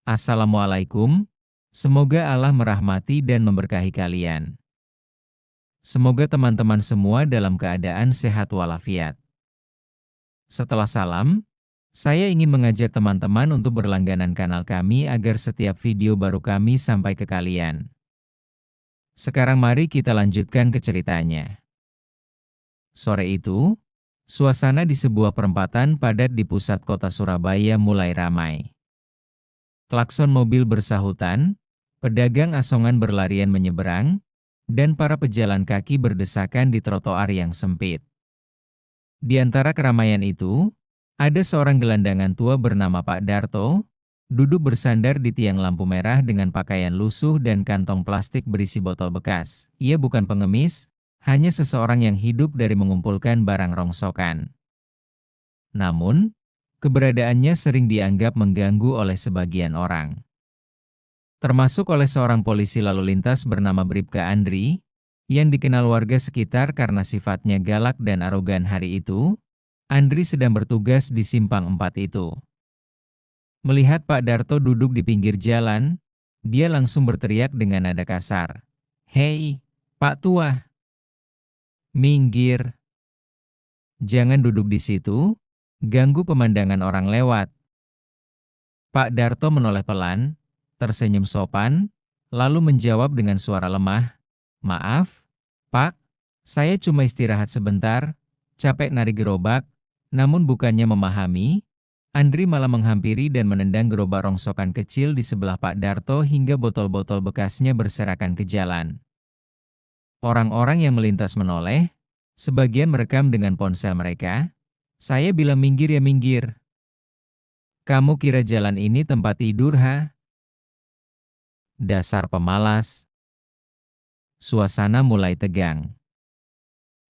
Assalamualaikum, semoga Allah merahmati dan memberkahi kalian. Semoga teman-teman semua dalam keadaan sehat walafiat. Setelah salam, saya ingin mengajak teman-teman untuk berlangganan kanal kami agar setiap video baru kami sampai ke kalian. Sekarang mari kita lanjutkan ke ceritanya. Sore itu, suasana di sebuah perempatan padat di pusat kota Surabaya mulai ramai. Klakson mobil bersahutan, pedagang asongan berlarian menyeberang, dan para pejalan kaki berdesakan di trotoar yang sempit. Di antara keramaian itu, ada seorang gelandangan tua bernama Pak Darto, duduk bersandar di tiang lampu merah dengan pakaian lusuh dan kantong plastik berisi botol bekas. Ia bukan pengemis, hanya seseorang yang hidup dari mengumpulkan barang rongsokan. Namun, keberadaannya sering dianggap mengganggu oleh sebagian orang. Termasuk oleh seorang polisi lalu lintas bernama Bribka Andri, yang dikenal warga sekitar karena sifatnya galak dan arogan hari itu. Andri sedang bertugas di simpang 4 itu. Melihat Pak Darto duduk di pinggir jalan, dia langsung berteriak dengan nada kasar. "Hei, Pak Tua! Minggir! Jangan duduk di situ, ganggu pemandangan orang lewat." Pak Darto menoleh pelan, tersenyum sopan, lalu menjawab dengan suara lemah, "Maaf, Pak, saya cuma istirahat sebentar, capek narik gerobak." Namun bukannya memahami, Andri malah menghampiri dan menendang gerobak rongsokan kecil di sebelah Pak Darto hingga botol-botol bekasnya berserakan ke jalan. Orang-orang yang melintas menoleh, sebagian merekam dengan ponsel mereka. "Saya bilang minggir ya minggir. Kamu kira jalan ini tempat tidur, ha? Dasar pemalas." Suasana mulai tegang.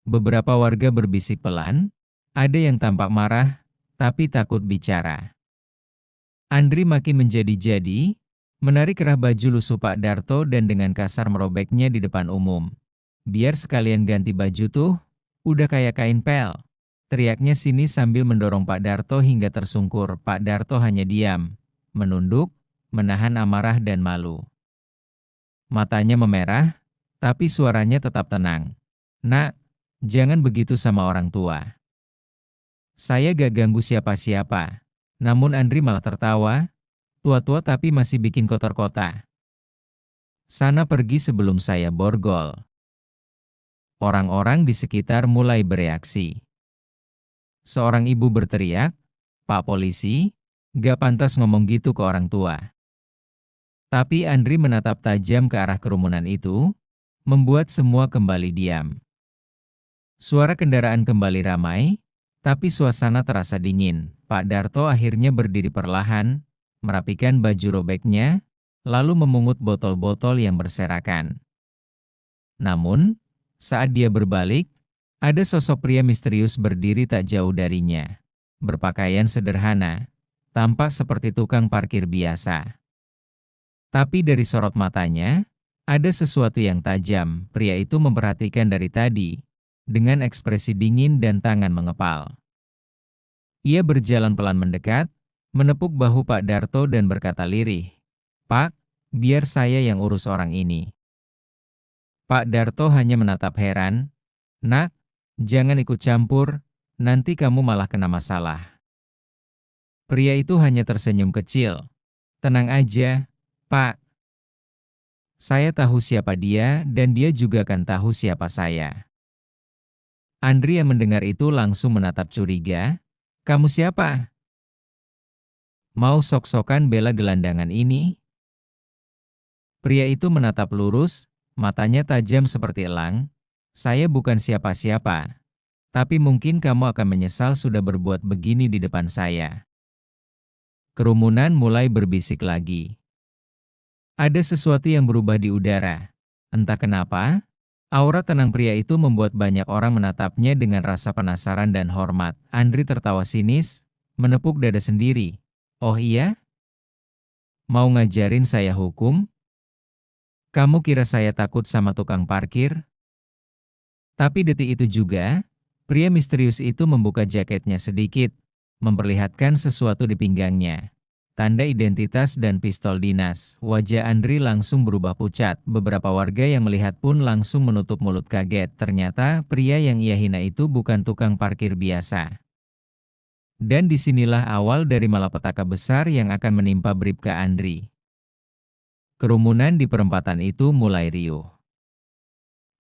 Beberapa warga berbisik pelan, ada yang tampak marah, tapi takut bicara. Andri makin menjadi-jadi, menarik kerah baju lusuh Pak Darto dan dengan kasar merobeknya di depan umum. "Biar sekalian ganti baju tuh, udah kayak kain pel," teriaknya sini sambil mendorong Pak Darto hingga tersungkur. Pak Darto hanya diam, menunduk, menahan amarah dan malu. Matanya memerah, tapi suaranya tetap tenang. "Nak, jangan begitu sama orang tua. Saya gak ganggu siapa-siapa." Namun Andri malah tertawa, "Tua-tua tapi masih bikin kotor kota. Sana pergi sebelum saya borgol." Orang-orang di sekitar mulai bereaksi. Seorang ibu berteriak, "Pak Polisi, gak pantas ngomong gitu ke orang tua." Tapi Andri menatap tajam ke arah kerumunan itu, membuat semua kembali diam. Suara kendaraan kembali ramai, tapi suasana terasa dingin. Pak Darto akhirnya berdiri perlahan, merapikan baju robeknya, lalu memungut botol-botol yang berserakan. Namun, saat dia berbalik, ada sosok pria misterius berdiri tak jauh darinya. Berpakaian sederhana, tampak seperti tukang parkir biasa. Tapi dari sorot matanya, ada sesuatu yang tajam. Pria itu memperhatikan dari tadi, dengan ekspresi dingin dan tangan mengepal. Ia berjalan pelan mendekat, menepuk bahu Pak Darto dan berkata lirih, "Pak, biar saya yang urus orang ini." Pak Darto hanya menatap heran, "Nak, jangan ikut campur, nanti kamu malah kena masalah." Pria itu hanya tersenyum kecil. "Tenang aja, Pak. Saya tahu siapa dia dan dia juga akan tahu siapa saya." Andri yang mendengar itu langsung menatap curiga, "Kamu siapa? Mau sok-sokan bela gelandangan ini?" Pria itu menatap lurus, matanya tajam seperti elang. "Saya bukan siapa-siapa, tapi mungkin kamu akan menyesal sudah berbuat begini di depan saya." Kerumunan mulai berbisik lagi. Ada sesuatu yang berubah di udara. Entah kenapa, aura tenang pria itu membuat banyak orang menatapnya dengan rasa penasaran dan hormat. Andri tertawa sinis, menepuk dada sendiri. "Oh iya? Mau ngajarin saya hukum? Kamu kira saya takut sama tukang parkir?" Tapi detik itu juga, pria misterius itu membuka jaketnya sedikit, memperlihatkan sesuatu di pinggangnya. tanda identitas dan pistol dinas. Wajah Andri langsung berubah pucat. Beberapa warga yang melihat pun langsung menutup mulut kaget. Ternyata pria yang ia hina itu bukan tukang parkir biasa. Dan disinilah awal dari malapetaka besar yang akan menimpa Bribka Andri. Kerumunan di perempatan itu mulai riuh.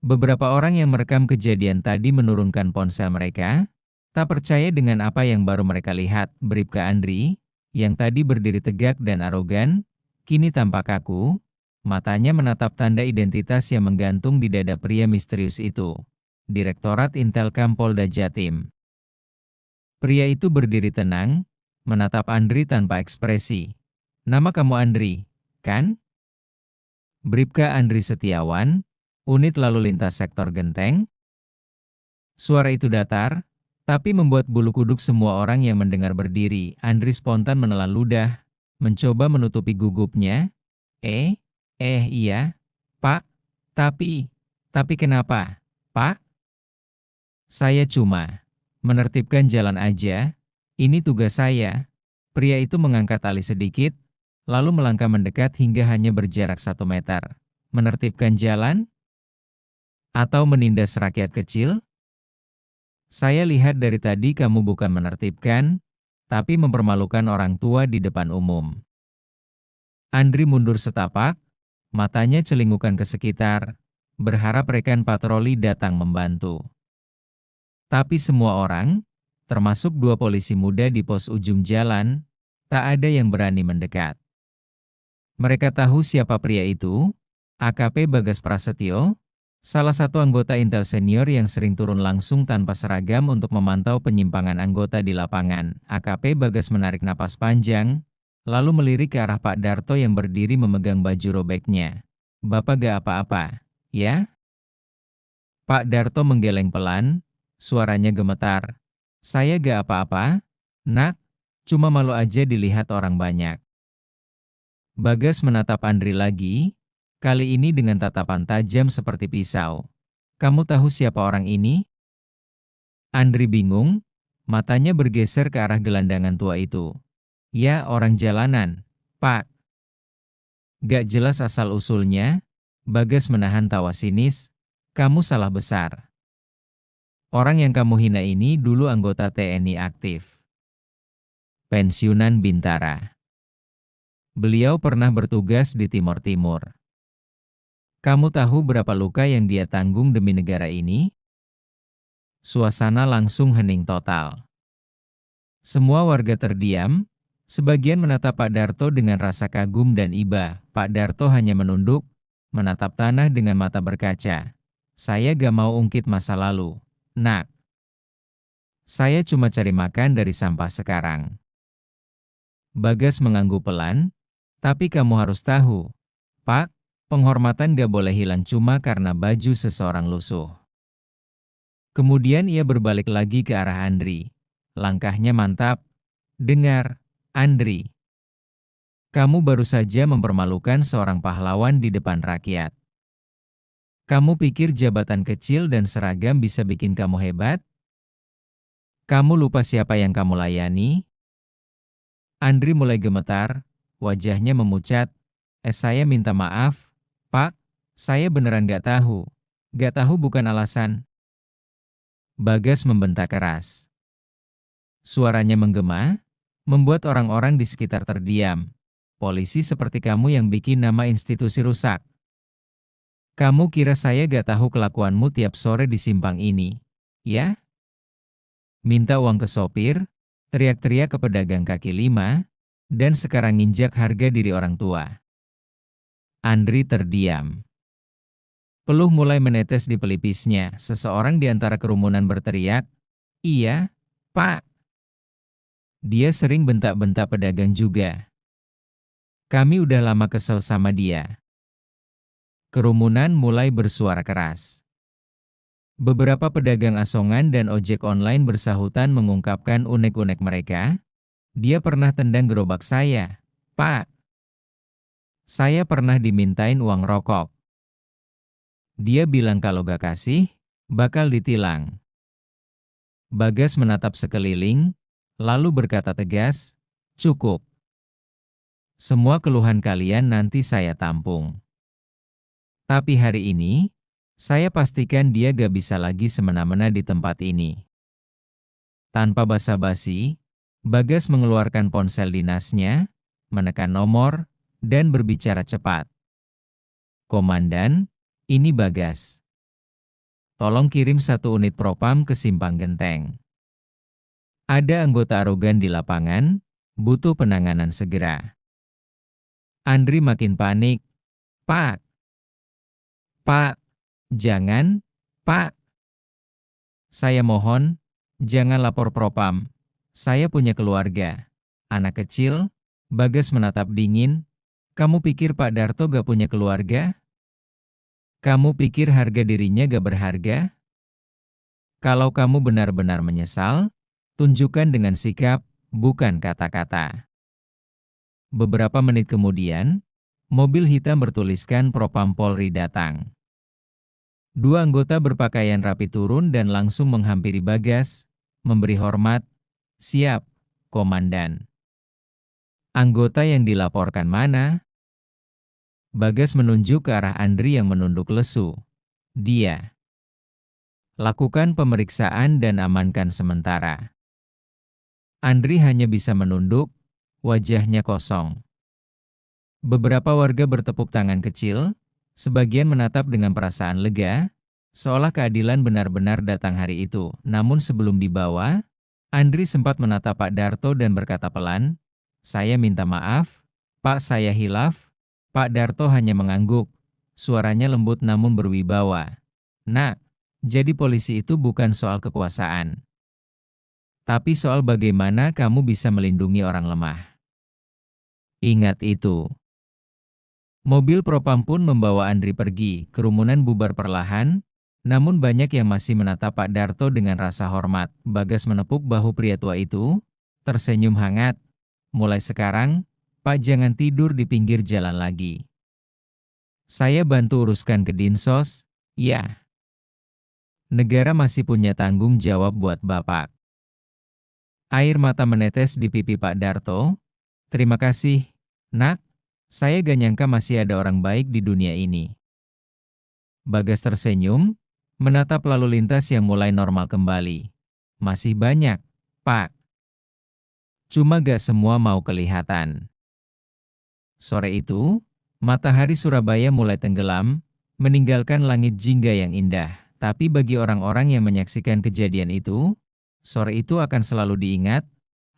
Beberapa orang yang merekam kejadian tadi menurunkan ponsel mereka, tak percaya dengan apa yang baru mereka lihat. Bribka Andri, yang tadi berdiri tegak dan arogan, kini tampak kaku, matanya menatap tanda identitas yang menggantung di dada pria misterius itu. Direktorat Intelkam Polda Jatim. Pria itu berdiri tenang, menatap Andri tanpa ekspresi. Nama kamu Andri, kan? Bribka Andri Setiawan, Unit Lalu Lintas Sektor Genteng. Suara itu datar, tapi membuat bulu kuduk semua orang yang mendengar berdiri. Andri spontan menelan ludah, mencoba menutupi gugupnya. Iya, Pak. Tapi kenapa, Pak? Saya cuma menertibkan jalan aja. Ini tugas saya. Pria itu mengangkat alis sedikit, lalu melangkah mendekat hingga hanya berjarak 1 meter. Menertibkan jalan? Atau menindas rakyat kecil? Saya lihat dari tadi kamu bukan menertibkan, tapi mempermalukan orang tua di depan umum. Andri mundur setapak, matanya celingukan ke sekitar, berharap rekan patroli datang membantu. Tapi semua orang, termasuk 2 polisi muda di pos ujung jalan, tak ada yang berani mendekat. Mereka tahu siapa pria itu, AKP Bagas Prasetyo, salah satu anggota Intel senior yang sering turun langsung tanpa seragam untuk memantau penyimpangan anggota di lapangan. AKP Bagas menarik napas panjang, lalu melirik ke arah Pak Darto yang berdiri memegang baju robeknya. Bapak gak apa-apa, ya? Pak Darto menggeleng pelan, suaranya gemetar. Saya gak apa-apa, nak, cuma malu aja dilihat orang banyak. Bagas menatap Andri lagi, kali ini dengan tatapan tajam seperti pisau. Kamu tahu siapa orang ini? Andri bingung, matanya bergeser ke arah gelandangan tua itu. Ya, orang jalanan, Pak. Gak jelas asal-usulnya, Bagas menahan tawa sinis. Kamu salah besar. Orang yang kamu hina ini dulu anggota TNI aktif. Pensiunan Bintara. Beliau pernah bertugas di Timor Timur. Kamu tahu berapa luka yang dia tanggung demi negara ini? Suasana langsung hening total. Semua warga terdiam, sebagian menatap Pak Darto dengan rasa kagum dan iba. Pak Darto hanya menunduk, menatap tanah dengan mata berkaca. Saya gak mau ungkit masa lalu, nak. Saya cuma cari makan dari sampah sekarang. Bagas mengangguk pelan, tapi kamu harus tahu, Pak, penghormatan gak boleh hilang cuma karena baju seseorang lusuh. Kemudian ia berbalik lagi ke arah Andri. Langkahnya mantap. Dengar, Andri. Kamu baru saja mempermalukan seorang pahlawan di depan rakyat. Kamu pikir jabatan kecil dan seragam bisa bikin kamu hebat? Kamu lupa siapa yang kamu layani? Andri mulai gemetar, wajahnya memucat. Saya minta maaf, Pak, saya beneran gak tahu. Gak tahu bukan alasan. Bagas membentak keras. Suaranya menggema, membuat orang-orang di sekitar terdiam. Polisi seperti kamu yang bikin nama institusi rusak. Kamu kira saya gak tahu kelakuanmu tiap sore di simpang ini, ya? Minta uang ke sopir, teriak-teriak ke pedagang kaki lima, dan sekarang nginjak harga diri orang tua. Andri terdiam. Peluh mulai menetes di pelipisnya. Seseorang di antara kerumunan berteriak, "Iya, Pak." Dia sering bentak-bentak pedagang juga. Kami udah lama kesel sama dia. Kerumunan mulai bersuara keras. Beberapa pedagang asongan dan ojek online bersahutan mengungkapkan unek-unek mereka. Dia pernah tendang gerobak saya, Pak. Saya pernah dimintain uang rokok. Dia bilang kalau gak kasih, bakal ditilang. Bagas menatap sekeliling, lalu berkata tegas, cukup. Semua keluhan kalian nanti saya tampung. Tapi hari ini, saya pastikan dia gak bisa lagi semena-mena di tempat ini. Tanpa basa-basi, Bagas mengeluarkan ponsel dinasnya, menekan nomor, dan berbicara cepat. Komandan, ini Bagas. Tolong kirim 1 unit propam ke Simpang Genteng. Ada anggota arogan di lapangan, butuh penanganan segera. Andri makin panik. Pak, Pak, jangan, Pak. Saya mohon, jangan lapor propam. Saya punya keluarga. Anak kecil. Bagas menatap dingin. Kamu pikir Pak Darto gak punya keluarga? Kamu pikir harga dirinya gak berharga? Kalau kamu benar-benar menyesal, tunjukkan dengan sikap, bukan kata-kata. Beberapa menit kemudian, mobil hitam bertuliskan Propam Polri datang. 2 anggota berpakaian rapi turun dan langsung menghampiri Bagas, memberi hormat. Siap, Komandan. Anggota yang dilaporkan mana? Bagas menunjuk ke arah Andri yang menunduk lesu. Dia. Lakukan pemeriksaan dan amankan sementara. Andri hanya bisa menunduk, wajahnya kosong. Beberapa warga bertepuk tangan kecil, sebagian menatap dengan perasaan lega, seolah keadilan benar-benar datang hari itu. Namun sebelum dibawa, Andri sempat menatap Pak Darto dan berkata pelan, "Saya minta maaf, Pak, saya hilaf." Pak Darto hanya mengangguk, suaranya lembut namun berwibawa. "Nak, jadi polisi itu bukan soal kekuasaan, tapi soal bagaimana kamu bisa melindungi orang lemah. Ingat itu." Mobil propam pun membawa Andri pergi, kerumunan bubar perlahan, namun banyak yang masih menatap Pak Darto dengan rasa hormat. Bagas menepuk bahu pria tua itu, tersenyum hangat. "Mulai sekarang, Pak jangan tidur di pinggir jalan lagi. Saya bantu uruskan ke Dinsos, ya. Negara masih punya tanggung jawab buat Bapak." Air mata menetes di pipi Pak Darto. "Terima kasih, Nak. Saya gak nyangka masih ada orang baik di dunia ini." Bagas tersenyum, menatap lalu lintas yang mulai normal kembali. "Masih banyak, Pak. Cuma gak semua mau kelihatan." Sore itu, matahari Surabaya mulai tenggelam, meninggalkan langit jingga yang indah. Tapi bagi orang-orang yang menyaksikan kejadian itu, sore itu akan selalu diingat,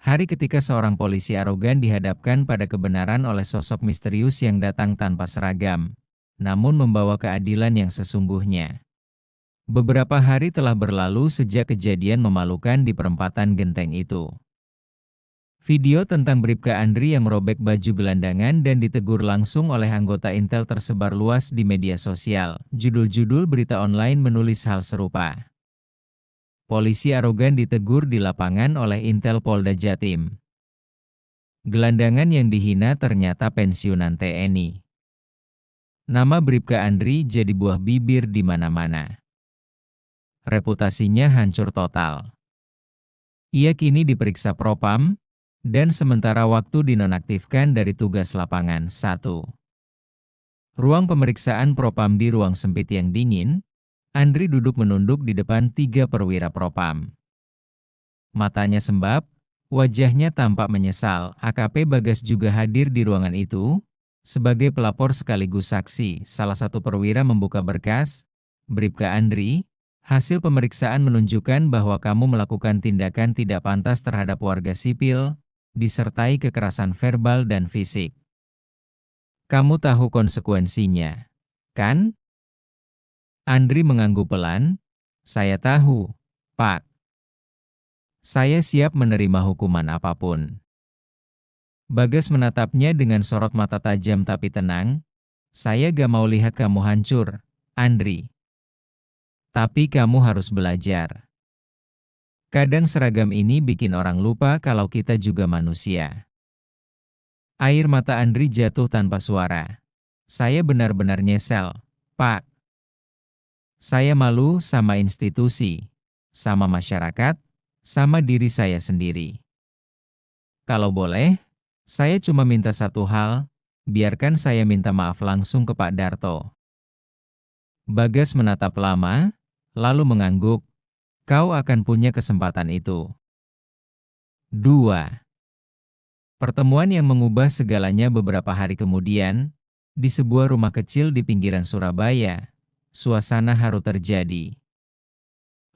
hari ketika seorang polisi arogan dihadapkan pada kebenaran oleh sosok misterius yang datang tanpa seragam, namun membawa keadilan yang sesungguhnya. Beberapa hari telah berlalu sejak kejadian memalukan di perempatan Genteng itu. Video tentang Bribka Andri yang merobek baju gelandangan dan ditegur langsung oleh anggota Intel tersebar luas di media sosial. Judul-judul berita online menulis hal serupa. Polisi arogan ditegur di lapangan oleh Intel Polda Jatim. Gelandangan yang dihina ternyata pensiunan TNI. Nama Bribka Andri jadi buah bibir di mana-mana. Reputasinya hancur total. Ia kini diperiksa Propam, dan sementara waktu dinonaktifkan dari tugas lapangan. 1. Ruang pemeriksaan Propam di ruang sempit yang dingin, Andri duduk menunduk di depan 3 perwira Propam. Matanya sembab, wajahnya tampak menyesal. AKP Bagas juga hadir di ruangan itu, sebagai pelapor sekaligus saksi. Salah satu perwira membuka berkas. "Bribka Andri, hasil pemeriksaan menunjukkan bahwa kamu melakukan tindakan tidak pantas terhadap warga sipil, disertai kekerasan verbal dan fisik. Kamu tahu konsekuensinya, kan?" Andri mengangguk pelan. "Saya tahu, Pak. Saya siap menerima hukuman apapun." Bagas menatapnya dengan sorot mata tajam tapi tenang. "Saya gak mau lihat kamu hancur, Andri. Tapi kamu harus belajar. Kadang seragam ini bikin orang lupa kalau kita juga manusia." Air mata Andri jatuh tanpa suara. "Saya benar-benar nyesel, Pak. Saya malu sama institusi, sama masyarakat, sama diri saya sendiri. Kalau boleh, Saya cuma minta satu hal, biarkan saya minta maaf langsung ke Pak Darto. Bagas menatap lama, lalu mengangguk. Kau akan punya kesempatan itu. 2. Pertemuan yang mengubah segalanya beberapa hari kemudian, di sebuah rumah kecil di pinggiran Surabaya, suasana haru terjadi.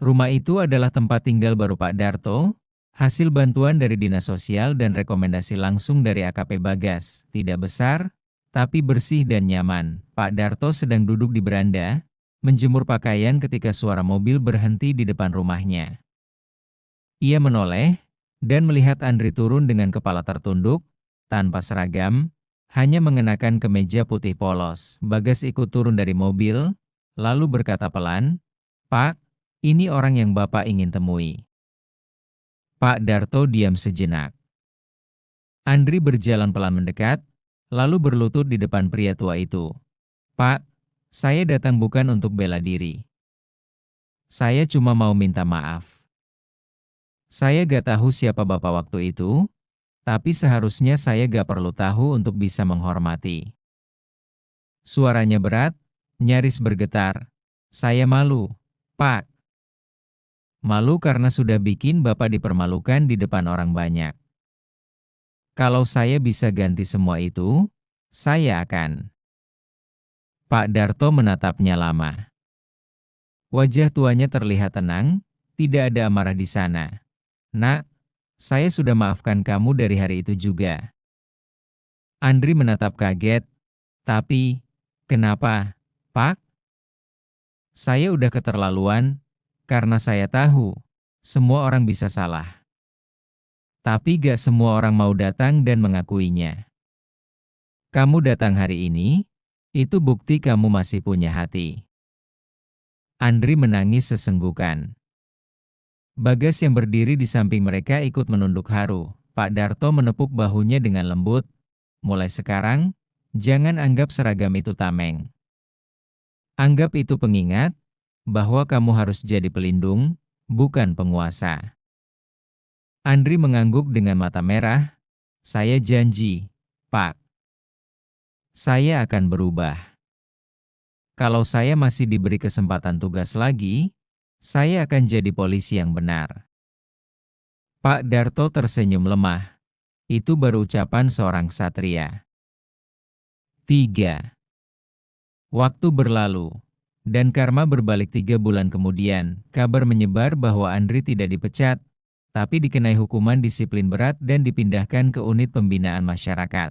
Rumah itu adalah tempat tinggal baru Pak Darto, hasil bantuan dari Dinas Sosial dan rekomendasi langsung dari AKP Bagas. Tidak besar, tapi bersih dan nyaman. Pak Darto sedang duduk di beranda, menjemur pakaian ketika suara mobil berhenti di depan rumahnya. Ia menoleh, dan melihat Andri turun dengan kepala tertunduk, tanpa seragam, hanya mengenakan kemeja putih polos. Bagas ikut turun dari mobil, lalu berkata pelan, "Pak, ini orang yang Bapak ingin temui." Pak Darto diam sejenak. Andri berjalan pelan mendekat, lalu berlutut di depan pria tua itu. "Pak, saya datang bukan untuk bela diri. Saya cuma mau minta maaf. Saya gak tahu siapa Bapak waktu itu, tapi seharusnya saya gak perlu tahu untuk bisa menghormati." Suaranya berat, nyaris bergetar. "Saya malu, Pak. Malu karena sudah bikin Bapak dipermalukan di depan orang banyak. Kalau saya bisa ganti semua itu, saya akan." Pak Darto menatapnya lama. Wajah tuanya terlihat tenang, tidak ada amarah di sana. "Nak, saya sudah maafkan kamu dari hari itu juga." Andri menatap kaget. "Tapi, kenapa, Pak?" "Saya udah keterlaluan, karena saya tahu, semua orang bisa salah. Tapi gak semua orang mau datang dan mengakuinya. Kamu datang hari ini, itu bukti kamu masih punya hati." Andri menangis sesenggukan. Bagas yang berdiri di samping mereka ikut menunduk haru. Pak Darto menepuk bahunya dengan lembut. "Mulai sekarang, jangan anggap seragam itu tameng. Anggap itu pengingat, bahwa kamu harus jadi pelindung, bukan penguasa." Andri mengangguk dengan mata merah. "Saya janji, Pak. Saya akan berubah. Kalau saya masih diberi kesempatan tugas lagi, saya akan jadi polisi yang benar." Pak Darto tersenyum lemah. Itu baru ucapan seorang ksatria. 3. Waktu berlalu, dan karma berbalik 3 bulan kemudian, kabar menyebar bahwa Andri tidak dipecat, tapi dikenai hukuman disiplin berat dan dipindahkan ke unit pembinaan masyarakat.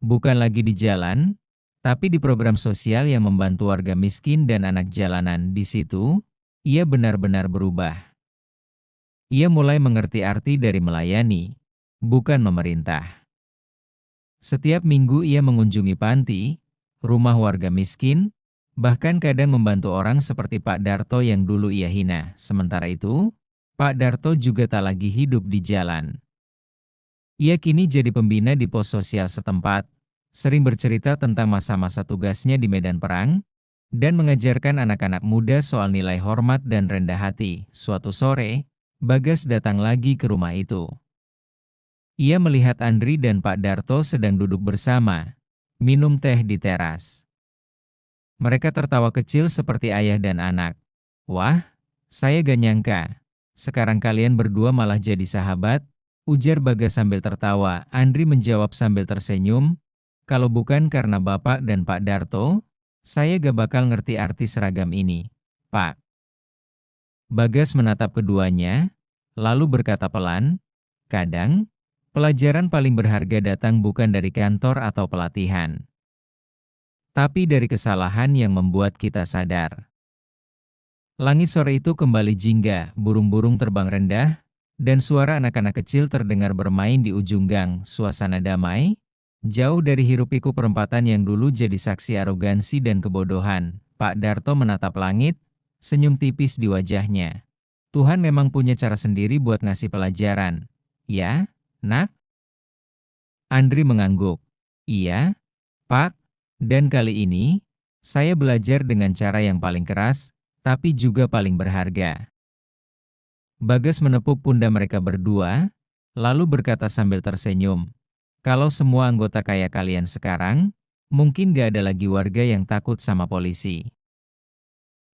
Bukan lagi di jalan, tapi di program sosial yang membantu warga miskin dan anak jalanan. Di situ, ia benar-benar berubah. Ia mulai mengerti arti dari melayani, bukan memerintah. Setiap minggu ia mengunjungi panti, rumah warga miskin, bahkan kadang membantu orang seperti Pak Darto yang dulu ia hina. Sementara itu, Pak Darto juga tak lagi hidup di jalan. Ia kini jadi pembina di pos sosial setempat, sering bercerita tentang masa-masa tugasnya di medan perang, dan mengajarkan anak-anak muda soal nilai hormat dan rendah hati. Suatu sore, Bagas datang lagi ke rumah itu. Ia melihat Andri dan Pak Darto sedang duduk bersama, minum teh di teras. Mereka tertawa kecil seperti ayah dan anak. "Wah, saya gak nyangka. Sekarang kalian berdua malah jadi sahabat," ujar Bagas sambil tertawa. Andri menjawab sambil tersenyum, "Kalau bukan karena Bapak dan Pak Darto, saya gak bakal ngerti arti seragam ini, Pak." Bagas menatap keduanya, lalu berkata pelan, "Kadang, pelajaran paling berharga datang bukan dari kantor atau pelatihan, tapi dari kesalahan yang membuat kita sadar." Langit sore itu kembali jingga, burung-burung terbang rendah, dan suara anak-anak kecil terdengar bermain di ujung gang. Suasana damai, jauh dari hiruk-pikuk perempatan yang dulu jadi saksi arogansi dan kebodohan. Pak Darto menatap langit, senyum tipis di wajahnya. "Tuhan memang punya cara sendiri buat ngasih pelajaran. Ya, Nak?" Andri mengangguk. "Iya, Pak, dan kali ini, saya belajar dengan cara yang paling keras, tapi juga paling berharga." Bagas menepuk pundak mereka berdua, lalu berkata sambil tersenyum, Kalau semua anggota kayak kalian sekarang, mungkin gak ada lagi warga yang takut sama polisi.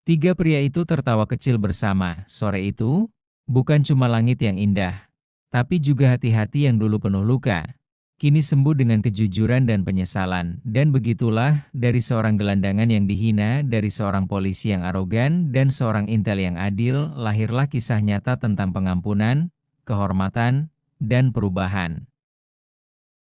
Tiga pria itu tertawa kecil bersama. Sore itu, bukan cuma langit yang indah, tapi juga hati-hati yang dulu penuh luka. Kini sembuh dengan kejujuran dan penyesalan. Dan begitulah, dari seorang gelandangan yang dihina, dari seorang polisi yang arogan, dan seorang intel yang adil, lahirlah kisah nyata tentang pengampunan, kehormatan, dan perubahan.